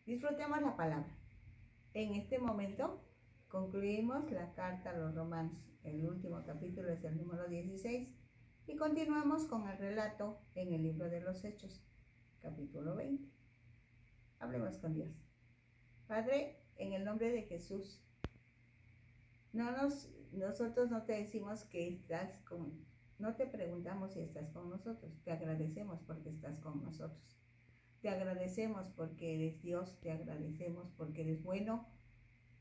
Disfrutemos la palabra. En este momento concluimos la carta a los Romanos. El último capítulo es el número 16 y continuamos con el relato en el libro de los Hechos, capítulo 20. Hablemos con Dios. Padre, en el nombre de Jesús, nosotros no te decimos que estás no te preguntamos si estás con nosotros, te agradecemos porque estás con nosotros. Te agradecemos porque eres Dios, te agradecemos porque eres bueno,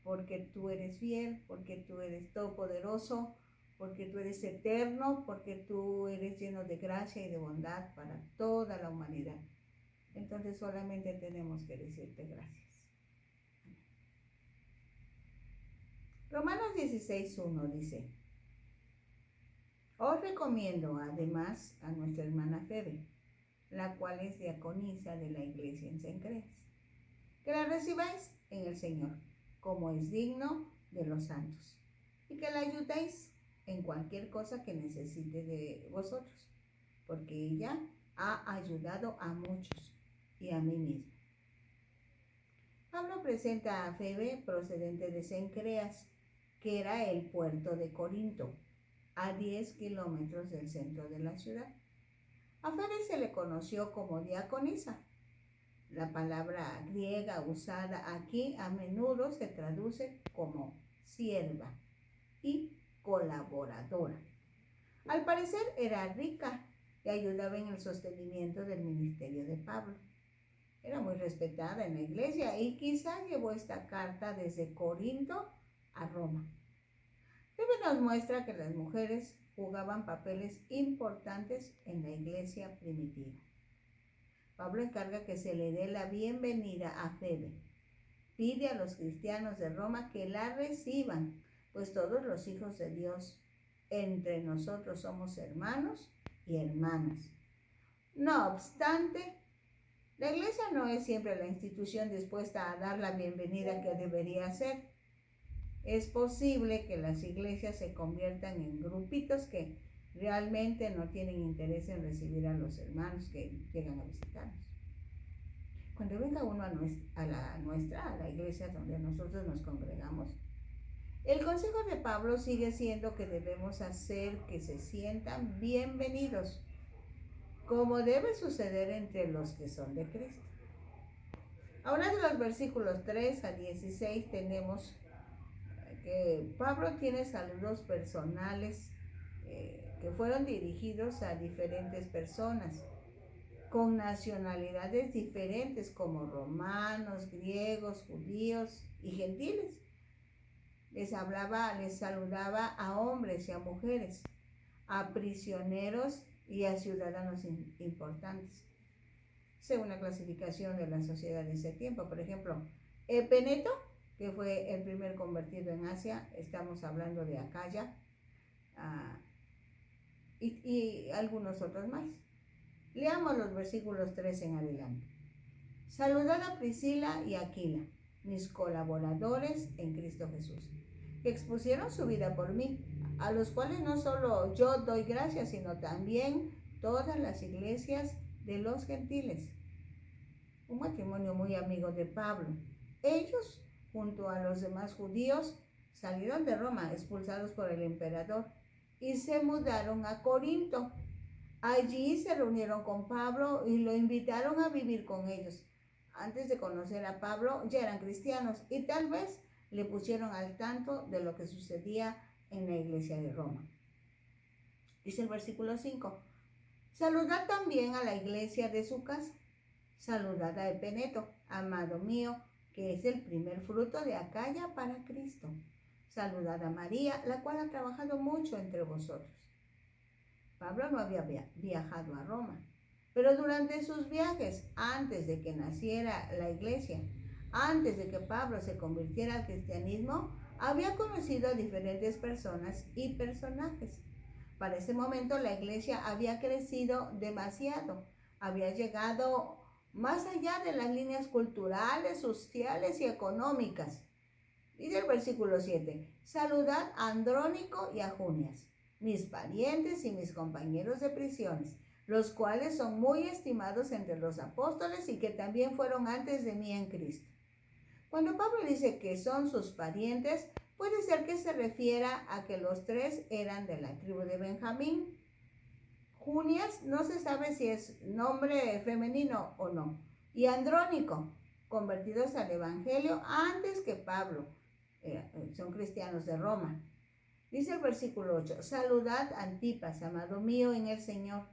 porque tú eres fiel, porque tú eres todopoderoso, porque tú eres eterno, porque tú eres lleno de gracia y de bondad para toda la humanidad. Entonces solamente tenemos que decirte gracias. Romanos 16:1 dice: os recomiendo además a nuestra hermana Febe, la cual es diaconisa de la iglesia en Cencreas, que la recibáis en el Señor, como es digno de los santos, y que la ayudéis en cualquier cosa que necesite de vosotros, porque ella ha ayudado a muchos y a mí mismo. Pablo presenta a Febe procedente de Cencreas, que era el puerto de Corinto, a 10 kilómetros del centro de la ciudad. A Febe se le conoció como diaconisa. La palabra griega usada aquí a menudo se traduce como sierva y colaboradora. Al parecer era rica y ayudaba en el sostenimiento del ministerio de Pablo. Era muy respetada en la iglesia y quizá llevó esta carta desde Corinto a Roma. Febe nos muestra que las mujeres jugaban papeles importantes en la iglesia primitiva. Pablo encarga que se le dé la bienvenida a Febe. Pide a los cristianos de Roma que la reciban, pues todos los hijos de Dios entre nosotros somos hermanos y hermanas. No obstante, la iglesia no es siempre la institución dispuesta a dar la bienvenida que debería ser. Es posible que las iglesias se conviertan en grupitos que realmente no tienen interés en recibir a los hermanos que llegan a visitarnos. Cuando venga uno a la iglesia donde nosotros nos congregamos, el consejo de Pablo sigue siendo que debemos hacer que se sientan bienvenidos, como debe suceder entre los que son de Cristo. Ahora de los versículos 3 a 16 tenemos que Pablo tiene saludos personales que fueron dirigidos a diferentes personas con nacionalidades diferentes como romanos, griegos, judíos y gentiles. Les saludaba a hombres y a mujeres, a prisioneros y a ciudadanos importantes, según la clasificación de la sociedad de ese tiempo. Por ejemplo, Epeneto, que fue el primer convertido en Asia, estamos hablando de Acaya, y algunos otros más. Leamos los versículos 3 en adelante. Saludad a Priscila y Aquila, mis colaboradores en Cristo Jesús, que expusieron su vida por mí, a los cuales no solo yo doy gracias, sino también todas las iglesias de los gentiles. Un matrimonio muy amigo de Pablo. Ellos, junto a los demás judíos, salieron de Roma expulsados por el emperador y se mudaron a Corinto. Allí se reunieron con Pablo y lo invitaron a vivir con ellos. Antes de conocer a Pablo ya eran cristianos y tal vez le pusieron al tanto de lo que sucedía en la iglesia de Roma. Dice el versículo 5: saludad también a la iglesia de su casa. Saludad a Epeneto, amado mío, que es el primer fruto de Acaya para Cristo. Saludad a María, la cual ha trabajado mucho entre vosotros. Pablo no había viajado a Roma, pero durante sus viajes, antes de que naciera la iglesia, antes de que Pablo se convirtiera al cristianismo, había conocido a diferentes personas y personajes. Para ese momento la iglesia había crecido demasiado, había llegado más allá de las líneas culturales, sociales y económicas. Dice el versículo 7: saludad a Andrónico y a Junias, mis parientes y mis compañeros de prisiones, los cuales son muy estimados entre los apóstoles y que también fueron antes de mí en Cristo. Cuando Pablo dice que son sus parientes, puede ser que se refiera a que los tres eran de la tribu de Benjamín. Junias no se sabe si es nombre femenino o no. Y Andrónico, convertidos al Evangelio antes que Pablo. Son cristianos de Roma. Dice el versículo 8, saludad Antipas, amado mío en el Señor.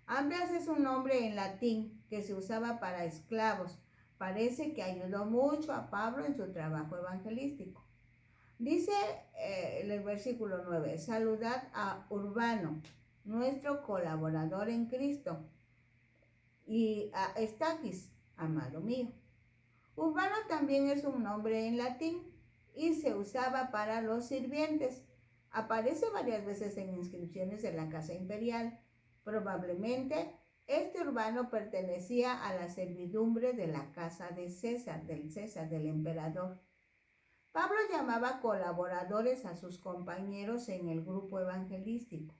Amplias es un nombre en latín que se usaba para esclavos. Parece que ayudó mucho a Pablo en su trabajo evangelístico. Dice el versículo 9, saludad a Urbano, nuestro colaborador en Cristo, y a Estaquis, amado mío. Urbano también es un nombre en latín y se usaba para los sirvientes. Aparece varias veces en inscripciones de la casa imperial. Probablemente este Urbano pertenecía a la servidumbre de la casa de César, del emperador. Pablo llamaba colaboradores a sus compañeros en el grupo evangelístico.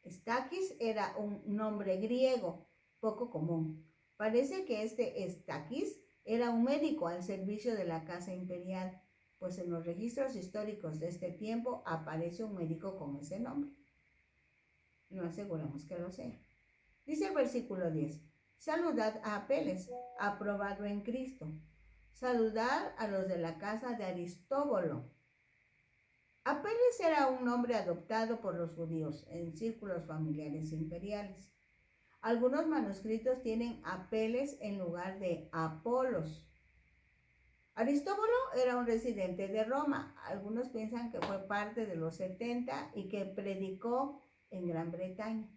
Estaquis era un nombre griego poco común. Parece que este Estaquis era un médico al servicio de la casa imperial, pues en los registros históricos de este tiempo aparece un médico con ese nombre. No aseguramos que lo sea. Dice el versículo 10, saludad a Apeles, aprobado en Cristo. Saludad a los de la casa de Aristóbulo. Apeles era un nombre adoptado por los judíos en círculos familiares imperiales. Algunos manuscritos tienen Apeles en lugar de Apolos. Aristóbulo era un residente de Roma. Algunos piensan que fue parte de los 70 y que predicó en Gran Bretaña.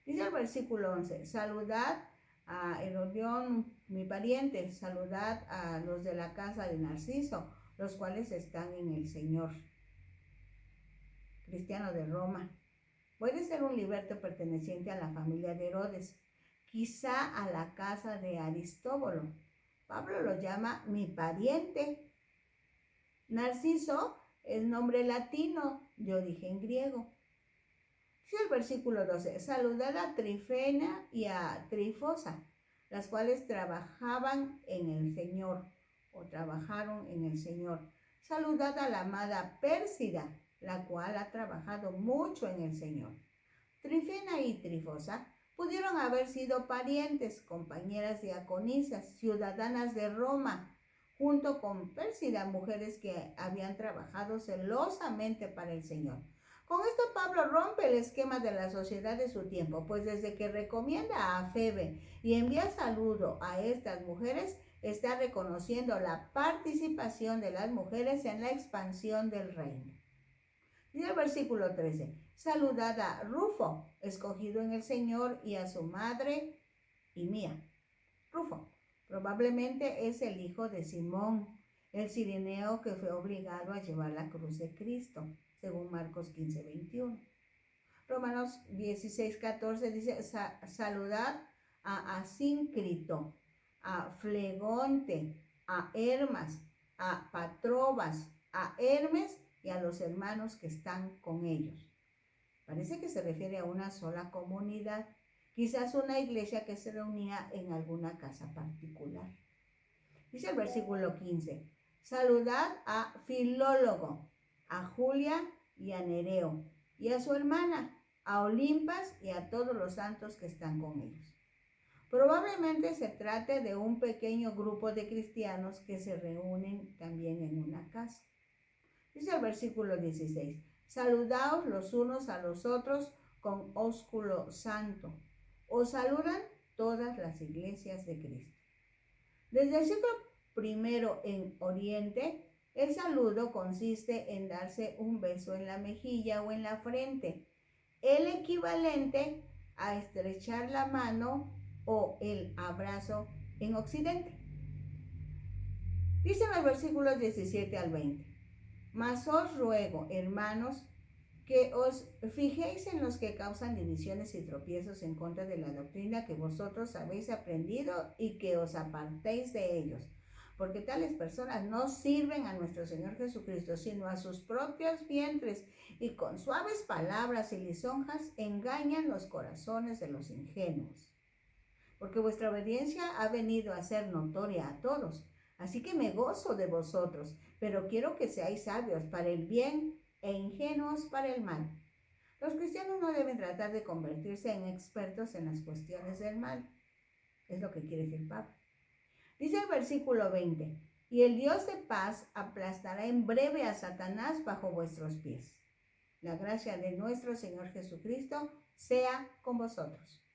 Dice el versículo 11, saludad a Herodión, mi pariente, saludad a los de la casa de Narciso, los cuales están en el Señor. Cristiano de Roma. Puede ser un liberto perteneciente a la familia de Herodes, quizá a la casa de Aristóbulo. Pablo lo llama mi pariente. Narciso es nombre latino, de origen griego. Dice el versículo 12, saludad a Trifena y a Trifosa, las cuales trabajaban en el Señor, o trabajaron en el Señor. Saludad a la amada Pérsida, la cual ha trabajado mucho en el Señor. Trifena y Trifosa pudieron haber sido parientes, compañeras diaconisas, ciudadanas de Roma, junto con Pérsida, mujeres que habían trabajado celosamente para el Señor. Con esto Pablo rompe el esquema de la sociedad de su tiempo, pues desde que recomienda a Febe y envía saludo a estas mujeres, está reconociendo la participación de las mujeres en la expansión del reino. Dice el versículo 13, saludad a Rufo, escogido en el Señor, y a su madre y mía. Rufo probablemente es el hijo de Simón, el cireneo que fue obligado a llevar la cruz de Cristo, según Marcos 15, 21. Romanos 16, 14 dice, saludad a Asíncrito, a Flegonte, a Hermas, a Patrobas, a Hermes y a los hermanos que están con ellos. Parece que se refiere a una sola comunidad, quizás una iglesia que se reunía en alguna casa particular. Dice el versículo 15, saludad a Filólogo, a Julia y a Nereo, y a su hermana, a Olimpas y a todos los santos que están con ellos. Probablemente se trate de un pequeño grupo de cristianos que se reúnen también en una casa. Dice el versículo 16, saludaos los unos a los otros con ósculo santo. Os saludan todas las iglesias de Cristo. Desde el siglo I en Oriente, el saludo consiste en darse un beso en la mejilla o en la frente, el equivalente a estrechar la mano o el abrazo en Occidente. Dicen los versículos 17 al 20. Mas os ruego, hermanos, que os fijéis en los que causan divisiones y tropiezos en contra de la doctrina que vosotros habéis aprendido y que os apartéis de ellos. Porque tales personas no sirven a nuestro Señor Jesucristo, sino a sus propios vientres, y con suaves palabras y lisonjas engañan los corazones de los ingenuos. Porque vuestra obediencia ha venido a ser notoria a todos. Así que me gozo de vosotros, pero quiero que seáis sabios para el bien e ingenuos para el mal. Los cristianos no deben tratar de convertirse en expertos en las cuestiones del mal. Es lo que quiere decir Pablo. Dice el versículo 20, y el Dios de paz aplastará en breve a Satanás bajo vuestros pies. La gracia de nuestro Señor Jesucristo sea con vosotros.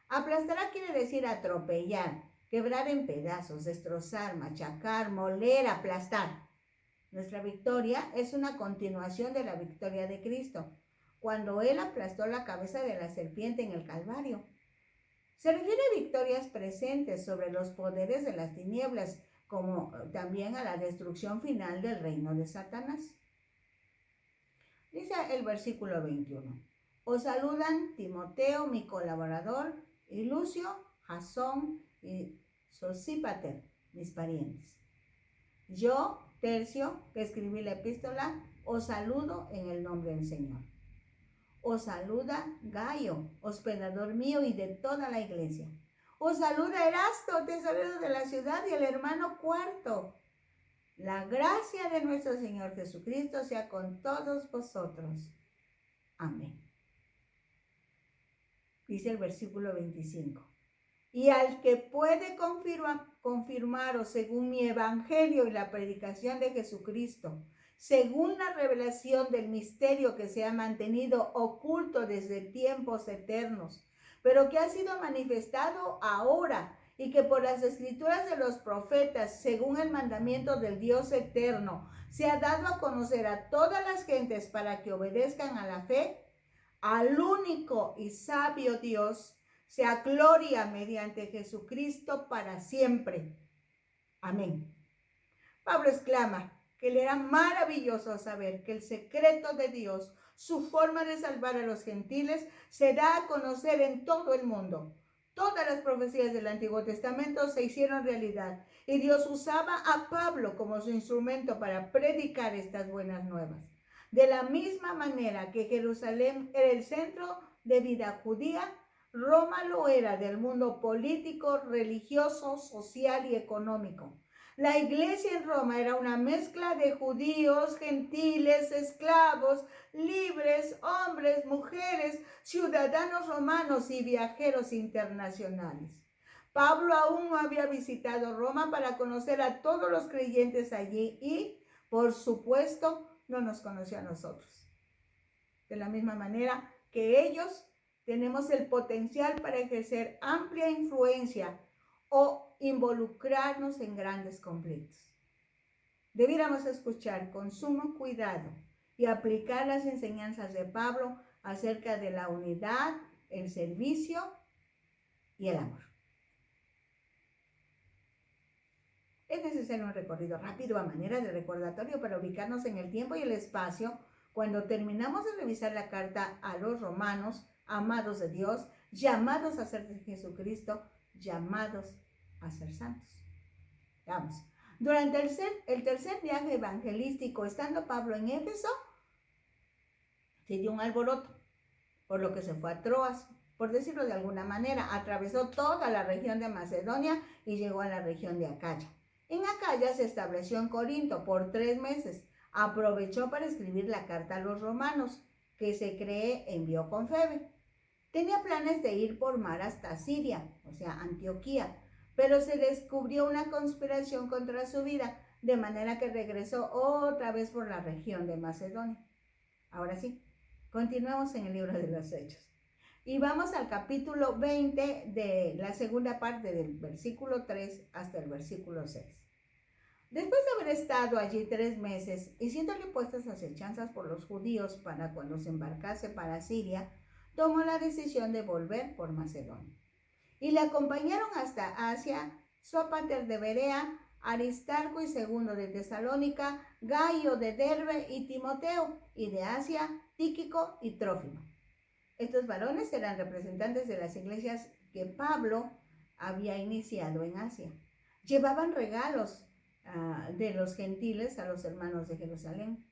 Aplastará quiere decir atropellar, quebrar en pedazos, destrozar, machacar, moler, aplastar. Nuestra victoria es una continuación de la victoria de Cristo, cuando Él aplastó la cabeza de la serpiente en el Calvario. Se refiere a victorias presentes sobre los poderes de las tinieblas, como también a la destrucción final del reino de Satanás. Dice el versículo 21. Os saludan Timoteo, mi colaborador, y Lucio, Jasón y Sosípater, mis parientes. Yo, Tercio, que escribí la epístola, os saludo en el nombre del Señor. Os saluda Gayo, hospedador mío y de toda la iglesia. Os saluda Erasto, tesorero de la ciudad, y el hermano Cuarto. La gracia de nuestro Señor Jesucristo sea con todos vosotros. Amén. Dice el versículo 25. Y al que puede confirmaros según mi evangelio y la predicación de Jesucristo, según la revelación del misterio que se ha mantenido oculto desde tiempos eternos, pero que ha sido manifestado ahora y que por las escrituras de los profetas, según el mandamiento del Dios eterno, se ha dado a conocer a todas las gentes para que obedezcan a la fe, al único y sabio Dios, sea gloria mediante Jesucristo para siempre. Amén. Pablo exclama que le era maravilloso saber que el secreto de Dios, su forma de salvar a los gentiles, se da a conocer en todo el mundo. Todas las profecías del Antiguo Testamento se hicieron realidad y Dios usaba a Pablo como su instrumento para predicar estas buenas nuevas. De la misma manera que Jerusalén era el centro de vida judía, Roma lo era del mundo político, religioso, social y económico. La iglesia en Roma era una mezcla de judíos, gentiles, esclavos, libres, hombres, mujeres, ciudadanos romanos y viajeros internacionales. Pablo aún no había visitado Roma para conocer a todos los creyentes allí y, por supuesto, no nos conoció a nosotros. De la misma manera que ellos, tenemos el potencial para ejercer amplia influencia o involucrarnos en grandes conflictos. Debiéramos escuchar con sumo cuidado y aplicar las enseñanzas de Pablo acerca de la unidad, el servicio y el amor. Es necesario un recorrido rápido a manera de recordatorio para ubicarnos en el tiempo y el espacio cuando terminamos de revisar la carta a los romanos, amados de Dios, llamados a ser de Jesucristo, llamados a ser santos. Vamos. Durante el tercer viaje evangelístico, estando Pablo en Éfeso, se dio un alboroto, por lo que se fue a Troas, por decirlo de alguna manera, atravesó toda la región de Macedonia y llegó a la región de Acaya. En Acaya se estableció en Corinto por 3 meses. Aprovechó para escribir la carta a los romanos, que se cree envió con Febe. Tenía planes de ir por mar hasta Siria, o sea, Antioquía, pero se descubrió una conspiración contra su vida, de manera que regresó otra vez por la región de Macedonia. Ahora sí, continuamos en el libro de los Hechos. Y vamos al capítulo 20 de la segunda parte del versículo 3 hasta el versículo 6. Después de haber estado allí 3 meses y siéndole puestas acechanzas por los judíos para cuando se embarcase para Siria, tomó la decisión de volver por Macedonia. Y le acompañaron hasta Asia Sópater de Berea, Aristarco y Segundo de Tesalónica, Gayo de Derbe y Timoteo, y de Asia Tíquico y Trófimo. Estos varones eran representantes de las iglesias que Pablo había iniciado en Asia. Llevaban regalos de los gentiles a los hermanos de Jerusalén.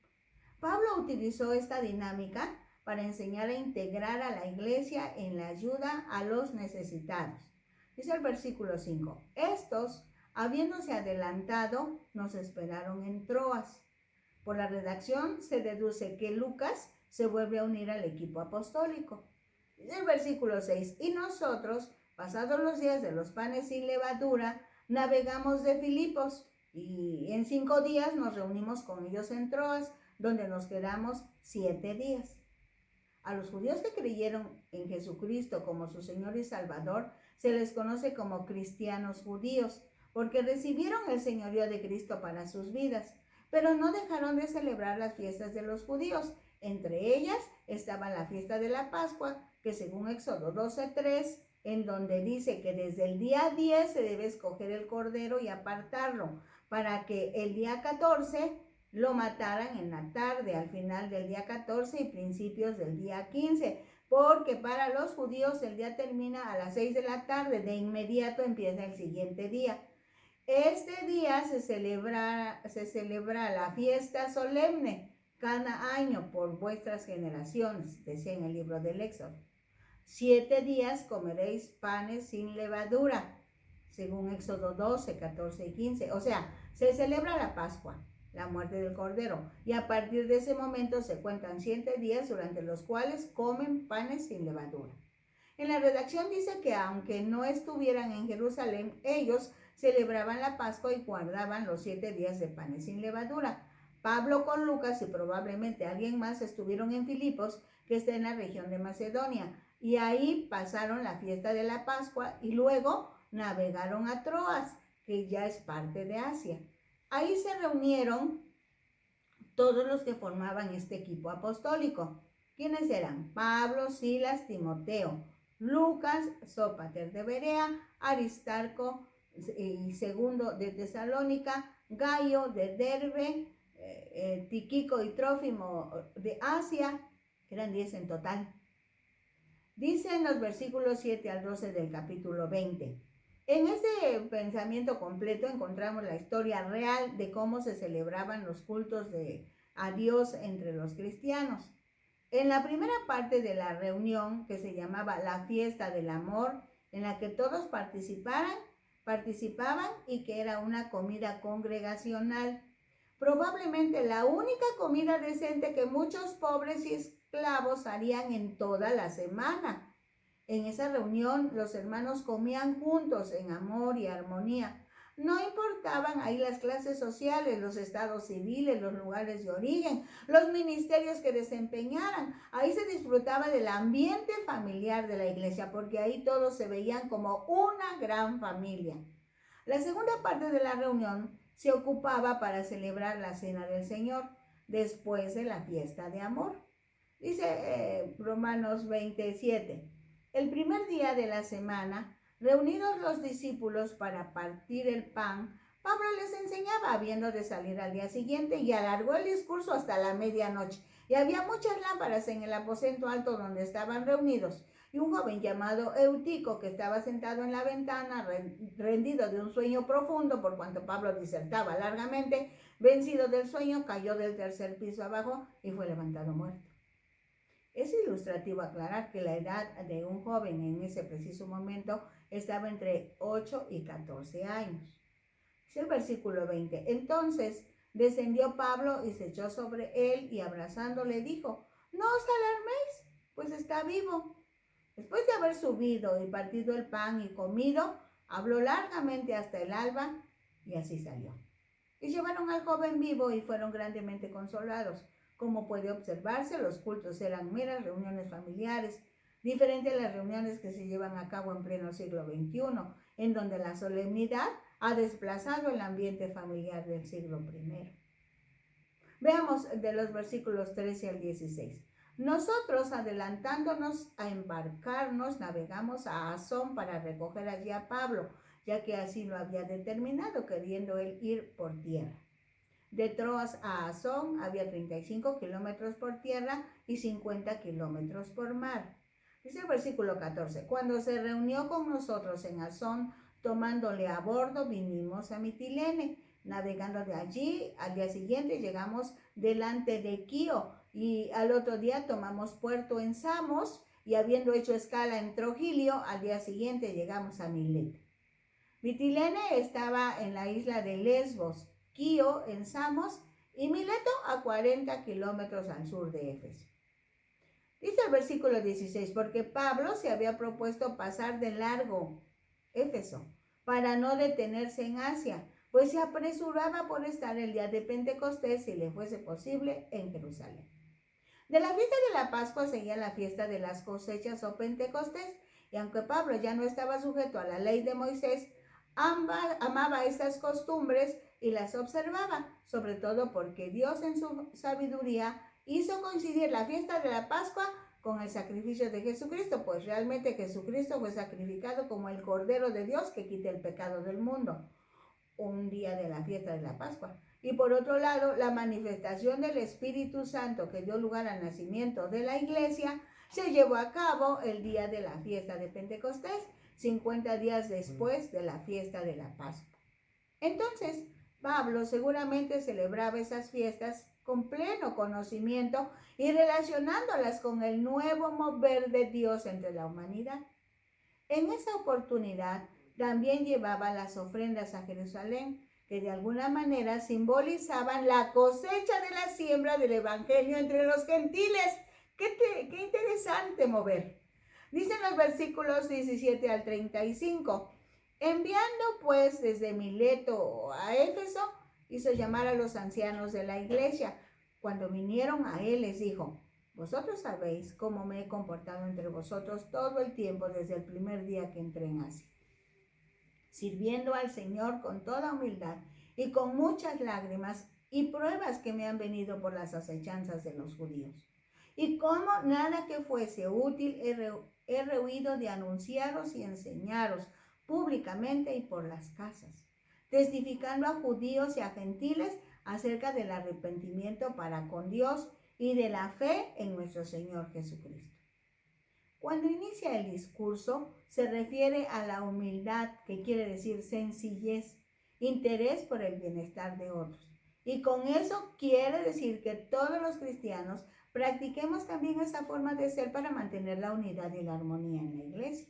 Pablo utilizó esta dinámica para enseñar a integrar a la iglesia en la ayuda a los necesitados. Dice el versículo 5, estos, Habiéndose adelantado, nos esperaron en Troas. Por la redacción se deduce que Lucas se vuelve a unir al equipo apostólico. El versículo 6, y nosotros, pasados los días de los panes sin levadura, navegamos de Filipos, y en 5 días nos reunimos con ellos en Troas, donde nos quedamos 7 días. A los judíos que creyeron en Jesucristo como su Señor y Salvador, se les conoce como cristianos judíos, porque recibieron el señorío de Cristo para sus vidas, pero no dejaron de celebrar las fiestas de los judíos. Entre ellas estaba la fiesta de la Pascua, que según Éxodo 12:3, en donde dice que desde el día 10 se debe escoger el cordero y apartarlo, para que el día 14 lo mataran en la tarde, al final del día 14 y principios del día 15, porque para los judíos el día termina a las 6 de la tarde, de inmediato empieza el siguiente día. Este día se celebra la fiesta solemne cada año por vuestras generaciones, decía en el libro del Éxodo. 7 días comeréis panes sin levadura, según Éxodo 12, 14 y 15. O sea, se celebra la Pascua, la muerte del Cordero, y a partir de ese momento se cuentan 7 días durante los cuales comen panes sin levadura. En la redacción dice que aunque no estuvieran en Jerusalén, ellos celebraban la Pascua y guardaban los 7 días de panes sin levadura. Pablo con Lucas y probablemente alguien más estuvieron en Filipos, que está en la región de Macedonia, y ahí pasaron la fiesta de la Pascua y luego navegaron a Troas, que ya es parte de Asia. Ahí se reunieron todos los que formaban este equipo apostólico. ¿Quiénes eran? Pablo, Silas, Timoteo, Lucas, Sópater de Berea, Aristarco y Segundo de Tesalónica, Gayo de Derbe, Tíquico y Trófimo de Asia. Eran 10 en total. Dice en los versículos 7 al 12 del capítulo 20. En este pensamiento completo encontramos la historia real de cómo se celebraban los cultos a Dios entre los cristianos. En la primera parte de la reunión, que se llamaba la fiesta del amor, en la que todos participaban y que era una comida congregacional, probablemente la única comida decente que muchos pobres y esclavos harían en toda la semana. En esa reunión los hermanos comían juntos en amor y armonía. No importaban ahí las clases sociales, los estados civiles, los lugares de origen, los ministerios que desempeñaran. Ahí se disfrutaba del ambiente familiar de la iglesia, porque ahí todos se veían como una gran familia. La segunda parte de la reunión se ocupaba para celebrar la cena del Señor, después de la fiesta de amor. Dice Romanos 27. El primer día de la semana, reunidos los discípulos para partir el pan, Pablo les enseñaba, habiendo de salir al día siguiente, y alargó el discurso hasta la medianoche. Y había muchas lámparas en el aposento alto donde estaban reunidos. Y un joven llamado Eutico, que estaba sentado en la ventana, rendido de un sueño profundo, por cuanto Pablo disertaba largamente, vencido del sueño, cayó del 3er piso abajo y fue levantado muerto. Es ilustrativo aclarar que la edad de un joven en ese preciso momento estaba entre 8 y 14 años. Es el versículo 20. Entonces descendió Pablo y se echó sobre él y abrazándole dijo: no os alarméis, pues está vivo. Después de haber subido y partido el pan y comido, habló largamente hasta el alba y así salió. Y llevaron al joven vivo y fueron grandemente consolados. Como puede observarse, los cultos eran meras reuniones familiares, diferente a las reuniones que se llevan a cabo en pleno siglo XXI, en donde la solemnidad ha desplazado el ambiente familiar del siglo I. Veamos de los versículos 13 al 16. Nosotros, adelantándonos a embarcarnos, navegamos a Asón para recoger allí a Pablo, ya que así lo había determinado, queriendo él ir por tierra. De Troas a Asón había 35 kilómetros por tierra y 50 kilómetros por mar. Dice el versículo 14, cuando se reunió con nosotros en Asón, tomándole a bordo, vinimos a Mitilene. Navegando de allí, al día siguiente llegamos delante de Quío y al otro día tomamos puerto en Samos y habiendo hecho escala en Trogilio, al día siguiente llegamos a Milet. Mitilene estaba en la isla de Lesbos, Quío en Samos y Mileto a 40 kilómetros al sur de Éfeso. Dice el versículo 16, porque Pablo se había propuesto pasar de largo Éfeso para no detenerse en Asia, pues se apresuraba por estar el día de Pentecostés, si le fuese posible, en Jerusalén. De la fiesta de la Pascua seguía la fiesta de las cosechas o Pentecostés, y aunque Pablo ya no estaba sujeto a la ley de Moisés, amaba estas costumbres y las observaba, sobre todo porque Dios en su sabiduría hizo coincidir la fiesta de la Pascua con el sacrificio de Jesucristo, pues realmente Jesucristo fue sacrificado como el Cordero de Dios que quita el pecado del mundo, un día de la fiesta de la Pascua. Y por otro lado, la manifestación del Espíritu Santo que dio lugar al nacimiento de la iglesia se llevó a cabo el día de la fiesta de Pentecostés, 50 días después de la fiesta de la Pascua. Entonces, Pablo seguramente celebraba esas fiestas con pleno conocimiento y relacionándolas con el nuevo mover de Dios entre la humanidad. En esa oportunidad también llevaba las ofrendas a Jerusalén, que de alguna manera simbolizaban la cosecha de la siembra del evangelio entre los gentiles. Qué interesante mover. Dicen los versículos 17 al 35. Enviando pues desde Mileto a Éfeso, hizo llamar a los ancianos de la iglesia. Cuando vinieron a él les dijo: vosotros sabéis cómo me he comportado entre vosotros todo el tiempo desde el primer día que entré en Asia, sirviendo al Señor con toda humildad y con muchas lágrimas y pruebas que me han venido por las acechanzas de los judíos. Y como nada que fuese útil he rehuido de anunciaros y enseñaros públicamente y por las casas, testificando a judíos y a gentiles acerca del arrepentimiento para con Dios y de la fe en nuestro Señor Jesucristo. Cuando inicia el discurso, se refiere a la humildad, que quiere decir sencillez, interés por el bienestar de otros. Y con eso quiere decir que todos los cristianos practiquemos también esa forma de ser para mantener la unidad y la armonía en la iglesia.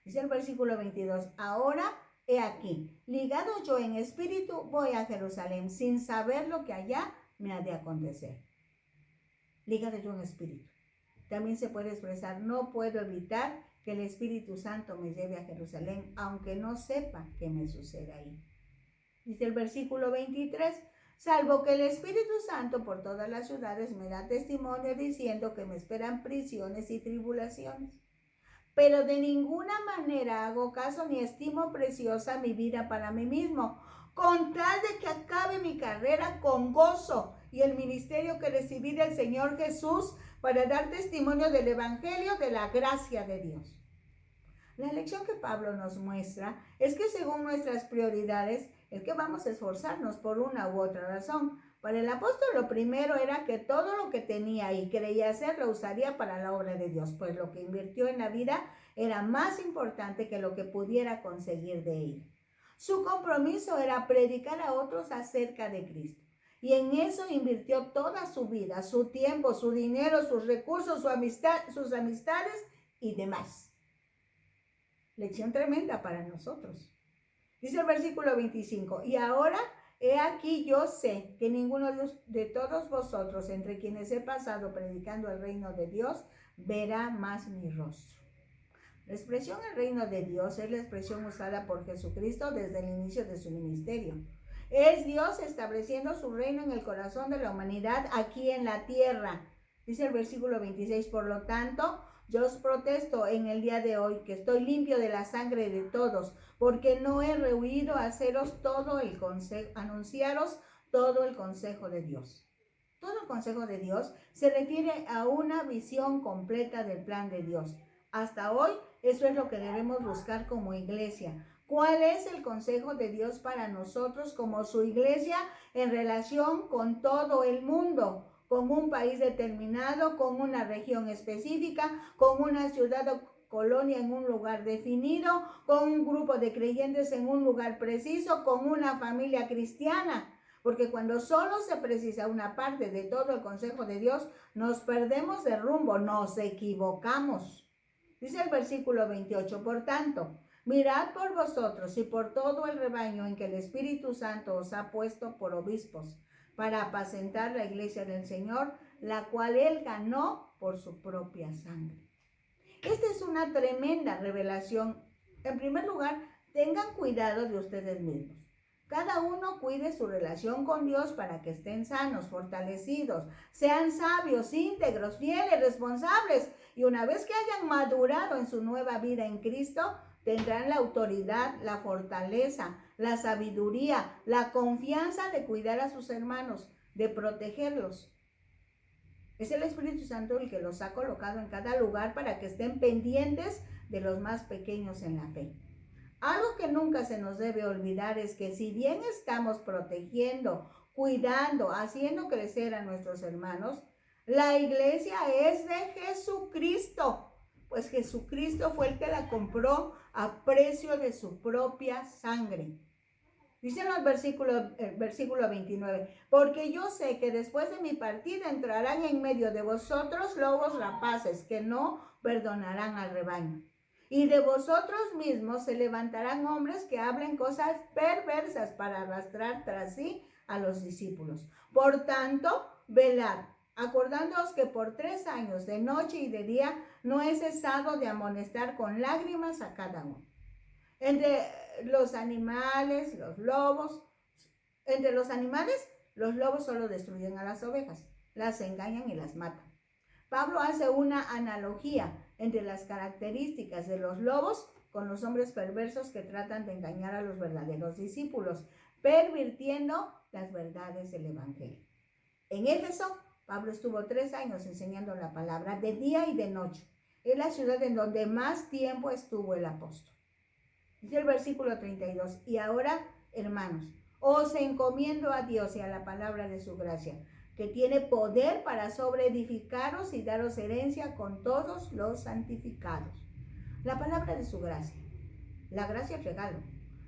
Dice el versículo 22, ahora he aquí, ligado yo en espíritu, voy a Jerusalén sin saber lo que allá me ha de acontecer. Ligado yo en espíritu. También se puede expresar, no puedo evitar que el Espíritu Santo me lleve a Jerusalén, aunque no sepa qué me sucede ahí. Dice el versículo 23, salvo que el Espíritu Santo por todas las ciudades me da testimonio diciendo que me esperan prisiones y tribulaciones. Pero de ninguna manera hago caso ni estimo preciosa mi vida para mí mismo, con tal de que acabe mi carrera con gozo y el ministerio que recibí del Señor Jesús para dar testimonio del Evangelio de la gracia de Dios. La lección que Pablo nos muestra es que según nuestras prioridades es que vamos a esforzarnos por una u otra razón. Para el apóstol lo primero era que todo lo que tenía y creía hacer lo usaría para la obra de Dios, pues lo que invirtió en la vida era más importante que lo que pudiera conseguir de ella. Su compromiso era predicar a otros acerca de Cristo. Y en eso invirtió toda su vida, su tiempo, su dinero, sus recursos, sus amistades y demás. Lección tremenda para nosotros. Dice el versículo 25, y ahora he aquí yo sé que ninguno de todos vosotros, entre quienes he pasado predicando el reino de Dios, verá más mi rostro. La expresión el reino de Dios es la expresión usada por Jesucristo desde el inicio de su ministerio. Es Dios estableciendo su reino en el corazón de la humanidad aquí en la tierra. Dice el versículo 26, por lo tanto, yo os protesto en el día de hoy que estoy limpio de la sangre de todos, porque no he rehuido anunciaros todo el consejo de Dios. Todo el consejo de Dios se refiere a una visión completa del plan de Dios. Hasta hoy, eso es lo que debemos buscar como iglesia. ¿Cuál es el consejo de Dios para nosotros como su iglesia en relación con todo el mundo? Con un país determinado, con una región específica, con una ciudad o colonia en un lugar definido, con un grupo de creyentes en un lugar preciso, con una familia cristiana. Porque cuando solo se precisa una parte de todo el consejo de Dios, nos perdemos de rumbo, nos equivocamos. Dice el versículo 28, por tanto, Mirad por vosotros y por todo el rebaño en que el Espíritu Santo os ha puesto por obispos, para apacentar la iglesia del Señor, la cual él ganó por su propia sangre. Esta es una tremenda revelación. En primer lugar, tengan cuidado de ustedes mismos. Cada uno cuide su relación con Dios para que estén sanos, fortalecidos, sean sabios, íntegros, fieles, responsables. Y una vez que hayan madurado en su nueva vida en Cristo, tendrán la autoridad, la fortaleza, la sabiduría, la confianza de cuidar a sus hermanos, de protegerlos. Es el Espíritu Santo el que los ha colocado en cada lugar para que estén pendientes de los más pequeños en la fe. Algo que nunca se nos debe olvidar es que si bien estamos protegiendo, cuidando, haciendo crecer a nuestros hermanos, la iglesia es de Jesucristo, pues Jesucristo fue el que la compró a precio de su propia sangre. Dice en el versículo 29, porque yo sé que después de mi partida entrarán en medio de vosotros lobos rapaces que no perdonarán al rebaño. Y de vosotros mismos se levantarán hombres que hablen cosas perversas para arrastrar tras sí a los discípulos. Por tanto, velad, acordándoos que por 3 años, de noche y de día, no he cesado de amonestar con lágrimas a cada uno. Entre los animales, los lobos solo destruyen a las ovejas, las engañan y las matan. Pablo hace una analogía entre las características de los lobos con los hombres perversos que tratan de engañar a los verdaderos discípulos, pervirtiendo las verdades del Evangelio. En Éfeso, Pablo estuvo 3 años enseñando la palabra de día y de noche. Es la ciudad en donde más tiempo estuvo el apóstol. Dice el versículo 32, y ahora, hermanos, os encomiendo a Dios y a la palabra de su gracia, que tiene poder para sobreedificaros y daros herencia con todos los santificados. La palabra de su gracia. La gracia es regalo.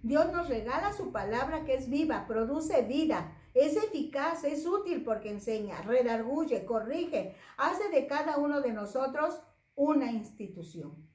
Dios nos regala su palabra que es viva, produce vida, es eficaz, es útil porque enseña, redarguye, corrige, hace de cada uno de nosotros una institución.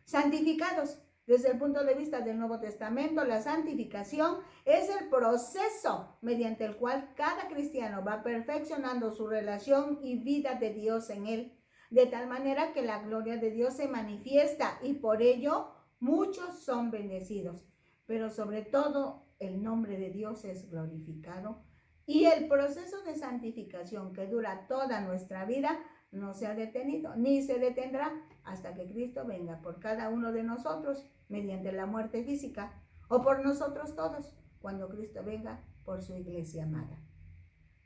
Santificados. Desde el punto de vista del Nuevo Testamento, la santificación es el proceso mediante el cual cada cristiano va perfeccionando su relación y vida de Dios en él, de tal manera que la gloria de Dios se manifiesta y por ello muchos son bendecidos. Pero sobre todo el nombre de Dios es glorificado y el proceso de santificación que dura toda nuestra vida no se ha detenido ni se detendrá hasta que Cristo venga por cada uno de nosotros mediante la muerte física o por nosotros todos cuando Cristo venga por su iglesia amada.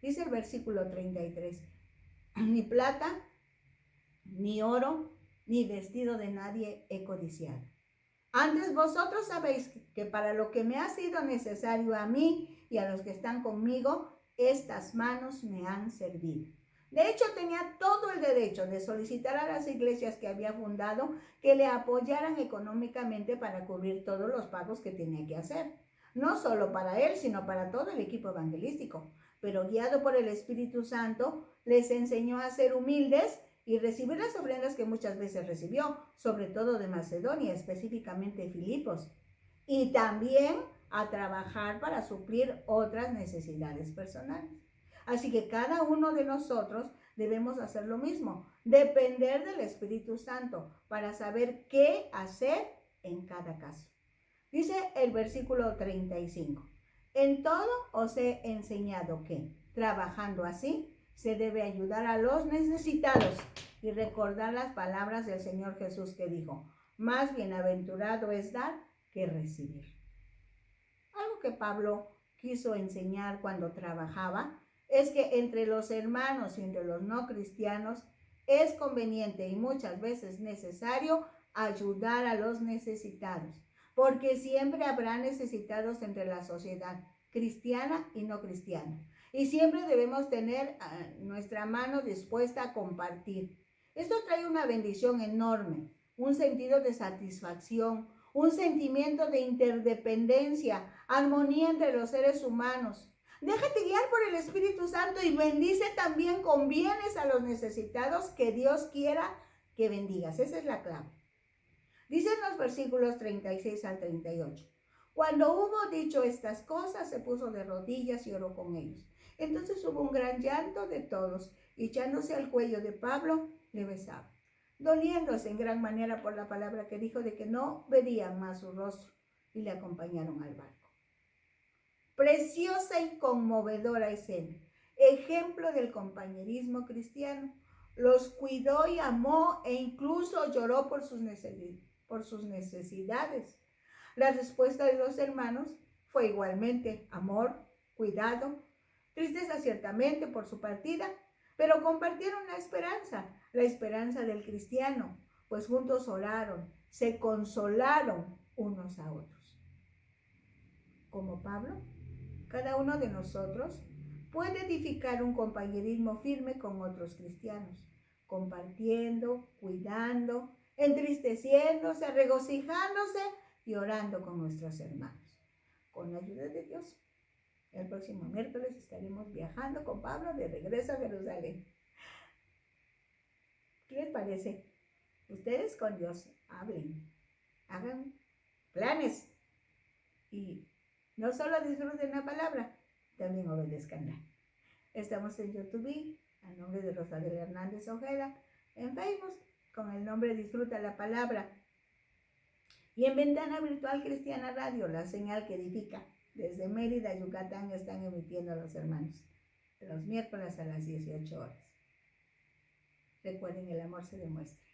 Dice el versículo 33, ni plata, ni oro, ni vestido de nadie he codiciado. Antes vosotros sabéis que para lo que me ha sido necesario a mí y a los que están conmigo, estas manos me han servido. De hecho, tenía todo el derecho de solicitar a las iglesias que había fundado que le apoyaran económicamente para cubrir todos los pagos que tenía que hacer. No solo para él, sino para todo el equipo evangelístico. Pero guiado por el Espíritu Santo, les enseñó a ser humildes y recibir las ofrendas que muchas veces recibió, sobre todo de Macedonia, específicamente Filipos. Y también a trabajar para suplir otras necesidades personales. Así que cada uno de nosotros debemos hacer lo mismo, depender del Espíritu Santo para saber qué hacer en cada caso. Dice el versículo 35, en todo os he enseñado que, trabajando así, se debe ayudar a los necesitados y recordar las palabras del Señor Jesús que dijo, más bienaventurado es dar que recibir. Algo que Pablo quiso enseñar cuando trabajaba es que entre los hermanos y entre los no cristianos es conveniente y muchas veces necesario ayudar a los necesitados, porque siempre habrá necesitados entre la sociedad cristiana y no cristiana. Y siempre debemos tener nuestra mano dispuesta a compartir. Esto trae una bendición enorme, un sentido de satisfacción, un sentimiento de interdependencia, armonía entre los seres humanos. Déjate guiar por el Espíritu Santo y bendice también con bienes a los necesitados que Dios quiera que bendigas. Esa es la clave. Dicen los versículos 36 al 38. Cuando hubo dicho estas cosas, se puso de rodillas y oró con ellos. Entonces hubo un gran llanto de todos, y echándose al cuello de Pablo, le besaban, doliéndose en gran manera por la palabra que dijo de que no verían más su rostro, y le acompañaron al barco. Preciosa y conmovedora escena, ejemplo del compañerismo cristiano. Los cuidó y amó e incluso lloró por sus necesidades. La respuesta de los hermanos fue igualmente amor, cuidado, tristeza ciertamente por su partida, pero compartieron la esperanza del cristiano, pues juntos oraron, se consolaron unos a otros. Como Pablo, cada uno de nosotros puede edificar un compañerismo firme con otros cristianos, compartiendo, cuidando, entristeciéndose, regocijándose y orando con nuestros hermanos. Con la ayuda de Dios, el próximo miércoles estaremos viajando con Pablo de regreso a Jerusalén. ¿Qué les parece? Ustedes con Dios hablen, hagan planes y no solo disfruten la palabra, también obedezcanla. Estamos en YouTube, a nombre de Rosadel Hernández Ojeda, en Facebook, con el nombre Disfruta la Palabra, y en Ventana Virtual Cristiana Radio, la señal que edifica. Desde Mérida, Yucatán, están emitiendo los hermanos, los miércoles a las 18 horas. Recuerden, el amor se demuestra.